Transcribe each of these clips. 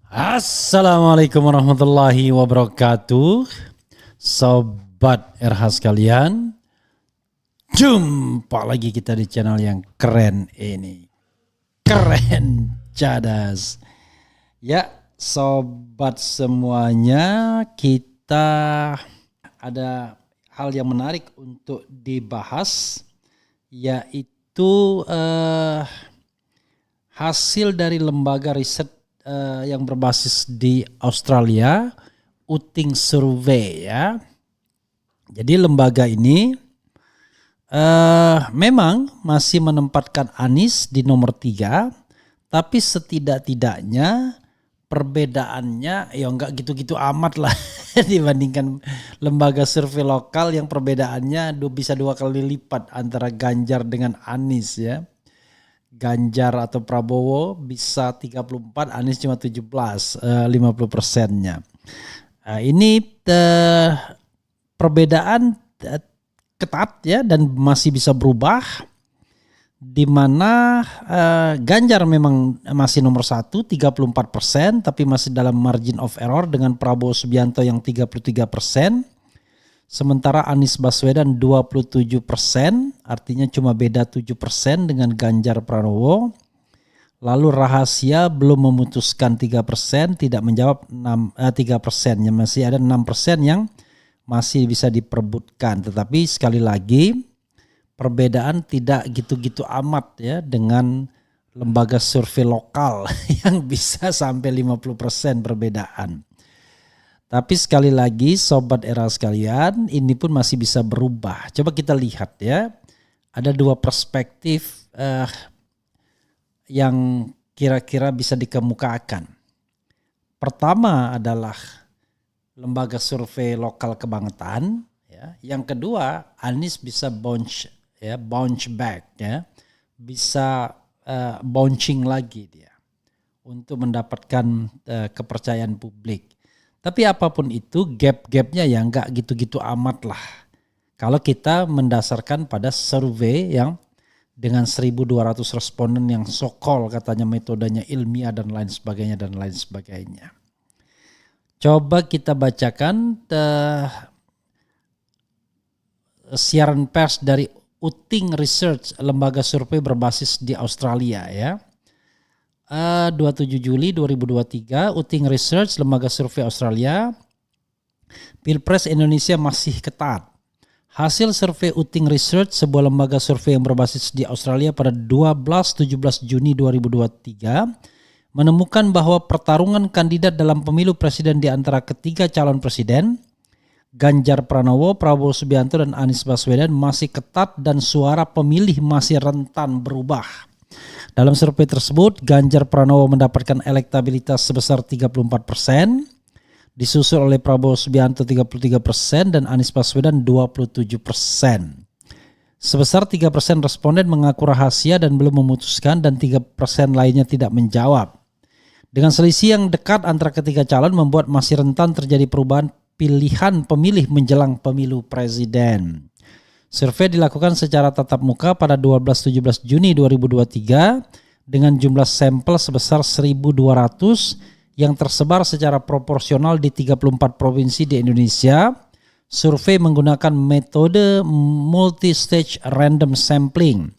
Assalamualaikum warahmatullahi wabarakatuh. Sobat RH sekalian, jumpa lagi kita di channel yang keren ini. Keren cadas. Ya, sobat semuanya, kita ada hal yang menarik untuk dibahas, yaitu hasil dari lembaga riset yang berbasis di Australia, Uting Survey ya. Jadi lembaga ini memang masih menempatkan Anies di nomor 3, tapi setidak-tidaknya perbedaannya ya enggak gitu-gitu amat lah dibandingkan lembaga survei lokal yang perbedaannya bisa 2 kali lipat antara Ganjar dengan Anies ya. Ganjar atau Prabowo bisa 34, Anies cuma 17, 50%-nya. Ini perbedaan ketat ya dan masih bisa berubah, di mana Ganjar memang masih nomor 1 34%, tapi masih dalam margin of error dengan Prabowo Subianto yang 33%. Sementara Anies Baswedan 27%, artinya cuma beda 7% dengan Ganjar Pranowo. Lalu Rahasia belum memutuskan 3%, tidak menjawab 3%-nya, masih ada 6% yang masih bisa diperebutkan. Tetapi sekali lagi perbedaan tidak gitu-gitu amat ya dengan lembaga survei lokal yang bisa sampai 50% perbedaan. Tapi sekali lagi sobat era sekalian, ini pun masih bisa berubah. Coba kita lihat ya, ada 2 perspektif yang kira-kira bisa dikemukakan. Pertama adalah lembaga survei lokal kebangetan, ya. Yang kedua, Anies bisa bounce back ya, bisa bouncing lagi dia untuk mendapatkan kepercayaan publik. Tapi apapun itu gap-gapnya ya enggak gitu-gitu amat lah. Kalau kita mendasarkan pada survei yang dengan 1.200 responden yang sokol katanya metodenya ilmiah dan lain sebagainya. Coba kita bacakan siaran pers dari Uting Research, lembaga survei berbasis di Australia ya. 27 Juli 2023, Uting Research, lembaga survei Australia. Pilpres Indonesia masih ketat. Hasil survei Uting Research, sebuah lembaga survei yang berbasis di Australia pada 12-17 Juni 2023, menemukan bahwa pertarungan kandidat dalam pemilu presiden di antara ketiga calon presiden, Ganjar Pranowo, Prabowo Subianto, dan Anies Baswedan masih ketat dan suara pemilih masih rentan berubah. Dalam survei tersebut, Ganjar Pranowo mendapatkan elektabilitas sebesar 34%, disusul oleh Prabowo Subianto 33% dan Anies Baswedan 27%. Sebesar 3% responden mengaku rahasia dan belum memutuskan, dan 3% lainnya tidak menjawab. Dengan selisih yang dekat antara ketiga calon membuat masih rentan terjadi perubahan pilihan pemilih menjelang pemilu presiden. Survei dilakukan secara tatap muka pada 12-17 Juni 2023 dengan jumlah sampel sebesar 1.200 yang tersebar secara proporsional di 34 provinsi di Indonesia. Survei menggunakan metode multi-stage random sampling.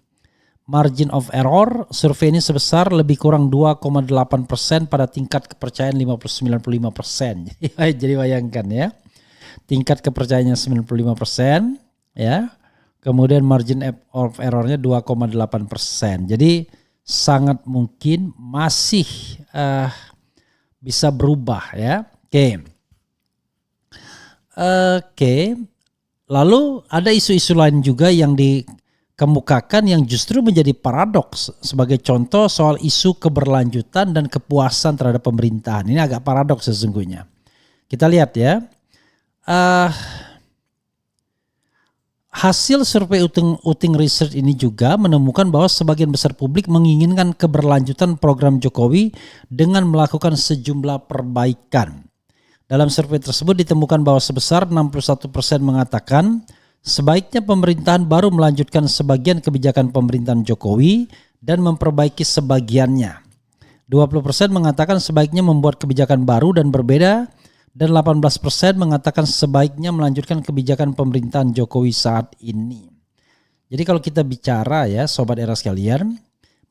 Margin of error survei ini sebesar lebih kurang 2,8% pada tingkat kepercayaan 95%. Jadi bayangkan ya, tingkat kepercayaannya 95% ya. Kemudian margin of errornya 2,8%. Jadi sangat mungkin masih bisa berubah ya. Oke. Lalu ada isu-isu lain juga yang dikemukakan yang justru menjadi paradoks. Sebagai contoh soal isu keberlanjutan dan kepuasan terhadap pemerintahan. Ini agak paradoks sesungguhnya. Kita lihat ya. Hasil survei Uting Research ini juga menemukan bahwa sebagian besar publik menginginkan keberlanjutan program Jokowi dengan melakukan sejumlah perbaikan. Dalam survei tersebut ditemukan bahwa sebesar 61% mengatakan sebaiknya pemerintahan baru melanjutkan sebagian kebijakan pemerintahan Jokowi dan memperbaiki sebagiannya. 20% mengatakan sebaiknya membuat kebijakan baru dan berbeda, dan 18% mengatakan sebaiknya melanjutkan kebijakan pemerintahan Jokowi saat ini. Jadi kalau kita bicara ya Sobat Era sekalian,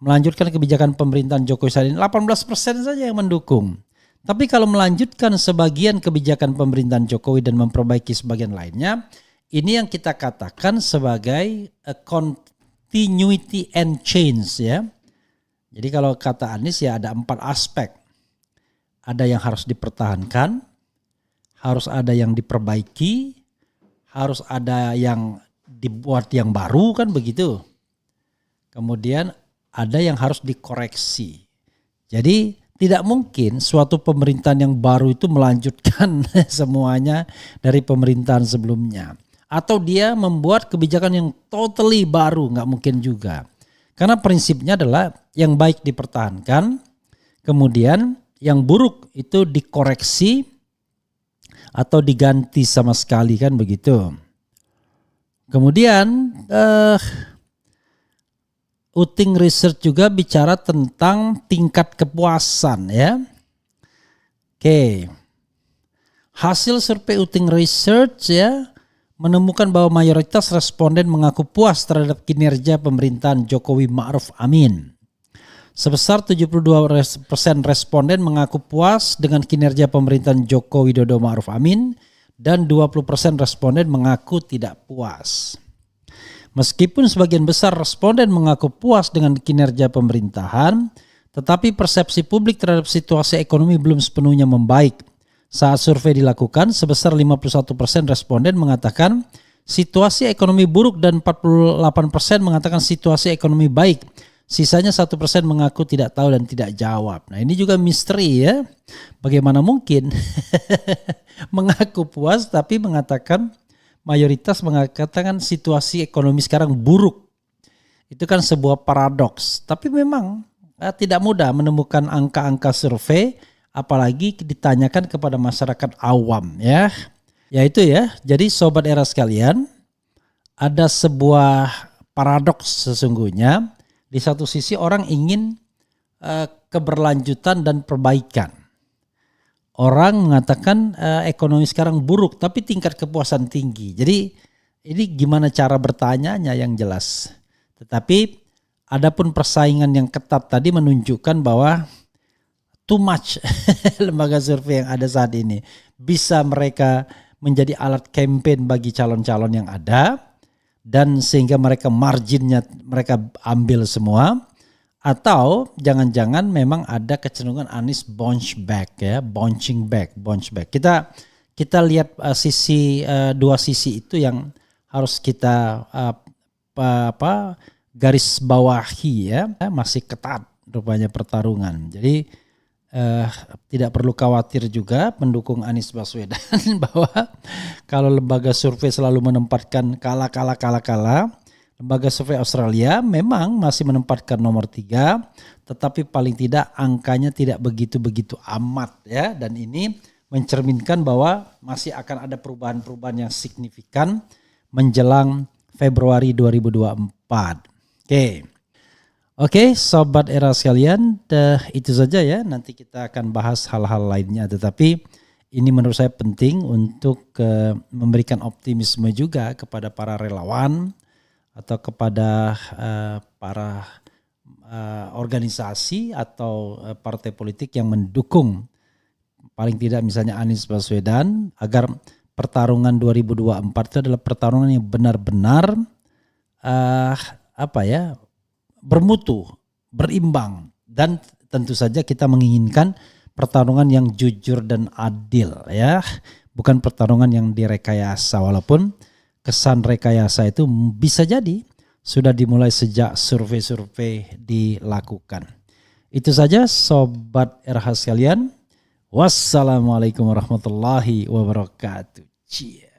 melanjutkan kebijakan pemerintahan Jokowi saat ini 18% saja yang mendukung. Tapi kalau melanjutkan sebagian kebijakan pemerintahan Jokowi dan memperbaiki sebagian lainnya, ini yang kita katakan sebagai continuity and change ya. Jadi kalau kata Anies ya ada 4 aspek. Ada yang harus dipertahankan, harus ada yang diperbaiki, harus ada yang dibuat yang baru kan begitu. Kemudian ada yang harus dikoreksi. Jadi tidak mungkin suatu pemerintahan yang baru itu melanjutkan semuanya dari pemerintahan sebelumnya. Atau dia membuat kebijakan yang totally baru, nggak mungkin juga. Karena prinsipnya adalah yang baik dipertahankan, kemudian yang buruk itu dikoreksi atau diganti sama sekali kan begitu. Kemudian Uting Research juga bicara tentang tingkat kepuasan ya. Oke. Hasil survei Uting Research ya menemukan bahwa mayoritas responden mengaku puas terhadap kinerja pemerintahan Jokowi Ma'ruf Amin. Sebesar 72% responden mengaku puas dengan kinerja pemerintahan Joko Widodo Ma'ruf Amin dan 20% responden mengaku tidak puas. Meskipun sebagian besar responden mengaku puas dengan kinerja pemerintahan, tetapi persepsi publik terhadap situasi ekonomi belum sepenuhnya membaik. Saat survei dilakukan, sebesar 51% responden mengatakan situasi ekonomi buruk dan 48% mengatakan situasi ekonomi baik. Sisanya 1% mengaku tidak tahu dan tidak jawab. Nah ini juga misteri ya. Bagaimana mungkin mengaku puas tapi mengatakan mayoritas mengatakan situasi ekonomi sekarang buruk. Itu kan sebuah paradoks. Tapi memang tidak mudah menemukan angka-angka survei apalagi ditanyakan kepada masyarakat awam ya. Ya itu ya. Jadi Sobat Era sekalian, ada sebuah paradoks sesungguhnya. Di satu sisi orang ingin keberlanjutan dan perbaikan. Orang mengatakan ekonomi sekarang buruk tapi tingkat kepuasan tinggi. Jadi ini gimana cara bertanyanya yang jelas. Tetapi adapun persaingan yang ketat tadi menunjukkan bahwa too much lembaga survei yang ada saat ini. Bisa mereka menjadi alat campaign bagi calon-calon yang ada. Dan sehingga mereka marginnya mereka ambil semua. Atau jangan-jangan memang ada kecenderungan Anies bounce back ya, bouncing back. Kita lihat dua sisi itu yang harus kita garis bawahi ya, masih ketat rupanya pertarungan. Jadi tidak perlu khawatir juga pendukung Anies Baswedan bahwa kalau lembaga survei selalu menempatkan kalah. Lembaga survei Australia memang masih menempatkan nomor 3, tetapi paling tidak angkanya tidak begitu amat ya. Dan ini mencerminkan bahwa masih akan ada perubahan-perubahan yang signifikan menjelang Februari 2024. Oke, Sobat Era sekalian, itu saja ya. Nanti kita akan bahas hal-hal lainnya. Tetapi ini menurut saya penting untuk memberikan optimisme juga kepada para relawan atau kepada para organisasi atau partai politik yang mendukung paling tidak misalnya Anies Baswedan agar pertarungan 2024 itu adalah pertarungan yang benar-benar bermutu, berimbang, dan tentu saja kita menginginkan pertarungan yang jujur dan adil ya, bukan pertarungan yang direkayasa, walaupun kesan rekayasa itu bisa jadi sudah dimulai sejak survei-survei dilakukan. Itu saja Sobat RH sekalian. Wassalamualaikum warahmatullahi wabarakatuh. Cie.